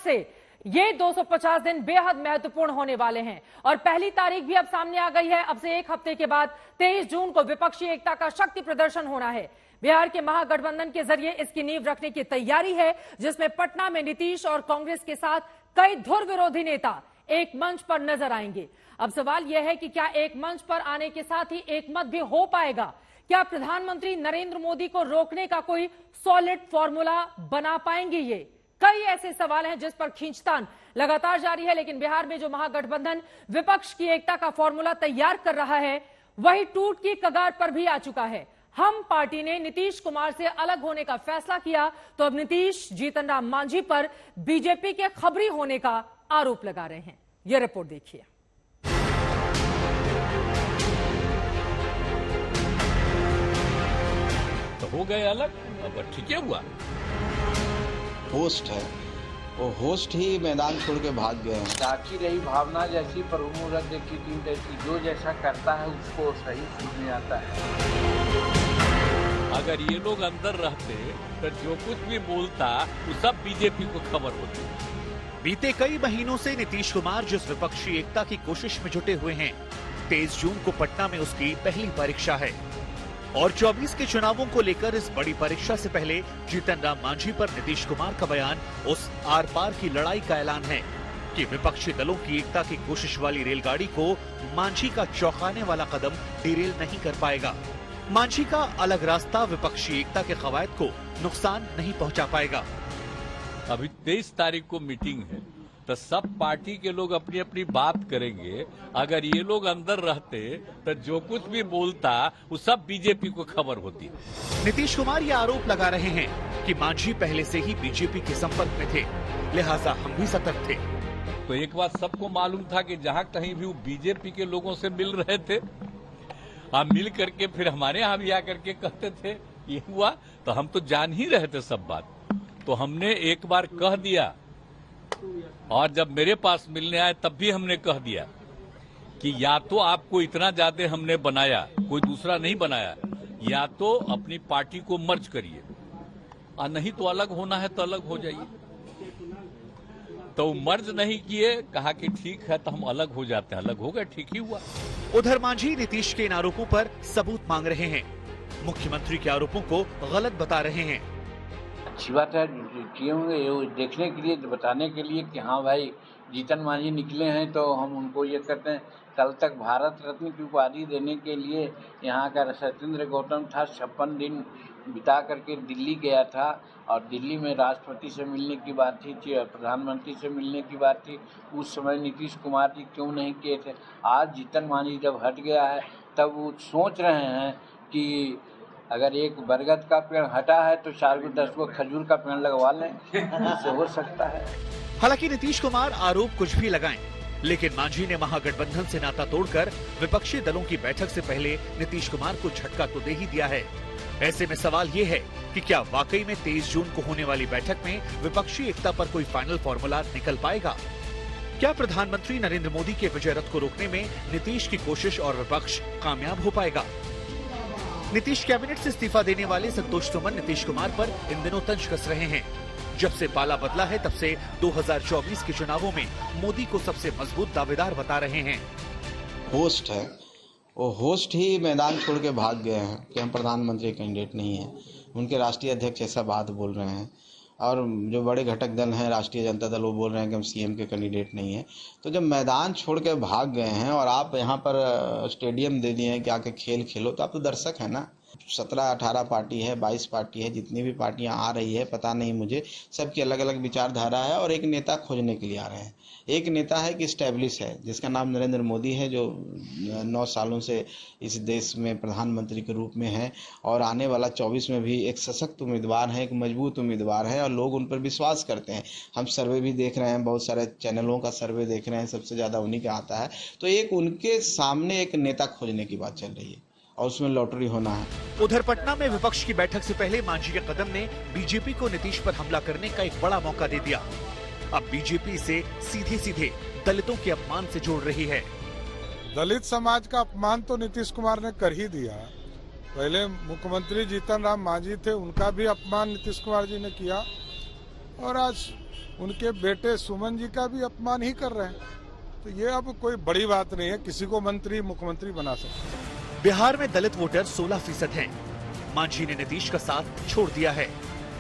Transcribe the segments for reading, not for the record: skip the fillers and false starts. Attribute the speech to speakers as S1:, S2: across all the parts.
S1: से ये 250 दिन बेहद महत्वपूर्ण होने वाले हैं और पहली तारीख भी अब सामने आ गई है। अब से एक हफ्ते के बाद 23 जून को विपक्षी एकता का शक्ति प्रदर्शन होना है। बिहार के महागठबंधन के जरिए इसकी नींव रखने की तैयारी है, जिसमें पटना में नीतीश और कांग्रेस के साथ कई धुर विरोधी नेता एक मंच पर नजर आएंगे। अब सवाल यह है कि क्या एक मंच पर आने के साथ ही एक मत भी हो पाएगा? क्या प्रधानमंत्री नरेंद्र मोदी को रोकने का कोई सॉलिड फॉर्मूला बना पाएंगे? ये कई ऐसे सवाल हैं जिस पर खींचतान लगातार जारी है, लेकिन बिहार में जो महागठबंधन विपक्ष की एकता का फॉर्मूला तैयार कर रहा है वही टूट की कगार पर भी आ चुका है। हम पार्टी ने नीतीश कुमार से अलग होने का फैसला किया तो अब नीतीश जीतन राम मांझी पर बीजेपी के खबरी होने का आरोप लगा रहे हैं। यह रिपोर्ट देखिए।
S2: तो हो गए अलग, अब ठीक है हुआ।
S3: होस्ट है, वो होस्ट ही मैदान छोड़ के भाग गए हैं।
S4: साक्षी रही भावना जैसी, प्रभु मुहूर्त देखी टीम जैसी, जो जैसा करता है उसको सही समझ आता है।
S2: अगर ये लोग अंदर रहते तो जो कुछ भी बोलता वो सब बीजेपी को खबर होती।
S5: बीते कई महीनों से नीतीश कुमार जिस विपक्षी एकता की कोशिश में जुटे हुए हैं, 23 जून को पटना में उसकी पहली परीक्षा है और 24 के चुनावों को लेकर इस बड़ी परीक्षा से पहले जीतन राम मांझी पर नीतीश कुमार का बयान उस आर पार की लड़ाई का ऐलान है कि विपक्षी दलों की एकता की कोशिश वाली रेलगाड़ी को मांझी का चौंकाने वाला कदम डिरेल नहीं कर पाएगा। मांझी का अलग रास्ता विपक्षी एकता के कवायद को नुकसान नहीं पहुंचा पाएगा।
S2: अभी 23 तारीख को मीटिंग है तो सब पार्टी के लोग अपनी अपनी बात करेंगे। अगर ये लोग अंदर रहते तो जो कुछ भी बोलता वो सब बीजेपी को खबर होती।
S5: नीतीश कुमार ये आरोप लगा रहे हैं कि मांझी पहले से ही बीजेपी के संपर्क में थे, लिहाजा हम भी सतर्क थे।
S2: तो एक बात सबको मालूम था कि जहाँ कहीं भी वो बीजेपी के लोगों से मिल रहे थे, हम मिल करके फिर हमारे यहाँ भी आकर के कहते थे ये हुआ, तो हम तो जान ही रहे थे सब बात। तो हमने एक बार कह दिया और जब मेरे पास मिलने आए तब भी हमने कह दिया कि या तो आपको इतना ज्यादा हमने बनाया, कोई दूसरा नहीं बनाया, या तो अपनी पार्टी को मर्ज करिए और नहीं तो अलग होना है तो अलग हो जाइए। तो मर्ज नहीं किए, कहा कि ठीक है तो हम अलग हो जाते हैं। अलग हो गए, ठीक ही हुआ।
S5: उधर मांझी नीतीश के इन आरोपों पर सबूत मांग रहे हैं, मुख्यमंत्री के आरोपों को गलत बता रहे हैं।
S4: अच्छी बात है, किए होंगे देखने के लिए, बताने के लिए कि हाँ भाई जीतन मांझी निकले हैं तो हम उनको ये कहते हैं। कल तक भारत रत्न की उपाधि देने के लिए यहाँ का सत्येंद्र गौतम था, 56 दिन बिता करके दिल्ली गया था और दिल्ली में राष्ट्रपति से मिलने की बात थी, प्रधानमंत्री से मिलने की बात थी। उस समय नीतीश कुमार जी क्यों नहीं किए थे? आज जीतन मांझी जब हट गया है तब वो सोच रहे हैं कि अगर एक बरगद का पेड़ हटा है तो 4 को 10 को खजूर का पेड़ लगवा लें, इससे हो सकता है।
S5: हालांकि नीतीश कुमार आरोप कुछ भी लगाएं, लेकिन मांझी ने महागठबंधन से नाता तोड़कर विपक्षी दलों की बैठक से पहले नीतीश कुमार को झटका तो दे ही दिया है। ऐसे में सवाल ये है कि क्या वाकई में 23 जून को होने वाली बैठक में विपक्षी एकता पर कोई फाइनल फॉर्मूला निकल पाएगा? क्या प्रधानमंत्री नरेंद्र मोदी के विजय रथ को रोकने में नीतीश की कोशिश और विपक्ष कामयाब हो पाएगा? नीतीश कैबिनेट से इस्तीफा देने वाले संतोष सुमन नीतीश कुमार पर इन दिनों तंज कस रहे हैं। जब से पाला बदला है तब से 2024 के चुनावों में मोदी को सबसे मजबूत दावेदार बता रहे हैं।
S3: होस्ट है, वो होस्ट ही मैदान छोड़ के भाग गए हैं कि हम प्रधानमंत्री कैंडिडेट नहीं हैं। उनके राष्ट्रीय अध्यक्ष ऐसा बात बोल रहे हैं और जो बड़े घटक दल हैं राष्ट्रीय जनता दल, वो बोल रहे हैं कि हम सीएम के कैंडिडेट नहीं हैं। तो जब मैदान छोड़ के भाग गए हैं और आप यहाँ पर स्टेडियम दे दिए हैं कि आके खेल खेलो, तो आप तो दर्शक है ना। 17-18 पार्टी है, 22 पार्टी है, जितनी भी पार्टियां आ रही है पता नहीं मुझे, सबकी अलग अलग विचारधारा है और एक नेता खोजने के लिए आ रहे हैं। एक नेता है कि स्टैब्लिश है, जिसका नाम नरेंद्र मोदी है, जो 9 सालों से इस देश में प्रधानमंत्री के रूप में है और आने वाला 24 में भी एक सशक्त उम्मीदवार है, एक मजबूत उम्मीदवार है और लोग उन पर विश्वास करते हैं। हम सर्वे भी देख रहे हैं, बहुत सारे चैनलों का सर्वे देख रहे हैं, सबसे ज़्यादा उन्हीं का आता है। तो एक उनके सामने एक नेता खोजने की बात चल रही है और उसमें लॉटरी होना है।
S5: उधर पटना में विपक्ष की बैठक से पहले मांझी के कदम ने बीजेपी को नीतीश पर हमला करने का एक बड़ा मौका दे दिया। अब बीजेपी से सीधे सीधे दलितों के अपमान से जोड़ रही है।
S6: दलित समाज का अपमान तो नीतीश कुमार ने कर ही दिया। पहले मुख्यमंत्री जीतन राम मांझी थे, उनका भी अपमान नीतीश कुमार जी ने किया। और आज उनके बेटे सुमन जी का भी अपमान ही कर रहे हैं। तो ये अब कोई बड़ी बात नहीं है, किसी को मंत्री मुख्यमंत्री बना सकते हैं।
S5: बिहार में दलित वोटर 16% हैं। मांझी ने नीतीश का साथ छोड़ दिया है।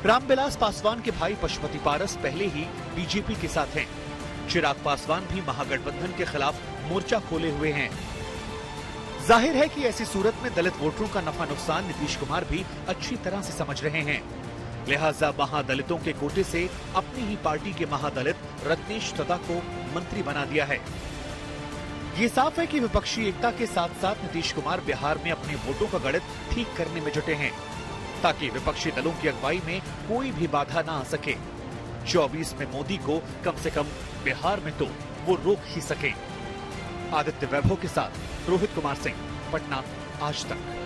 S5: रामविलास पासवान के भाई पशुपति पारस पहले ही बीजेपी के साथ हैं। चिराग पासवान भी महागठबंधन के खिलाफ मोर्चा खोले हुए हैं। जाहिर है कि ऐसी सूरत में दलित वोटरों का नफा नुकसान नीतीश कुमार भी अच्छी तरह से समझ रहे हैं। लिहाजा महादलितों के कोटे से अपनी ही पार्टी के महादलित रत्नेश तथा को मंत्री बना दिया है। ये साफ है कि विपक्षी एकता के साथ साथ नीतीश कुमार बिहार में अपने वोटों का गणित ठीक करने में जुटे हैं, ताकि विपक्षी दलों की अगुवाई में कोई भी बाधा न आ सके। 24 में मोदी को कम से कम बिहार में तो वो रोक ही सके। आदित्य वैभव के साथ रोहित कुमार सिंह, पटना, आज तक।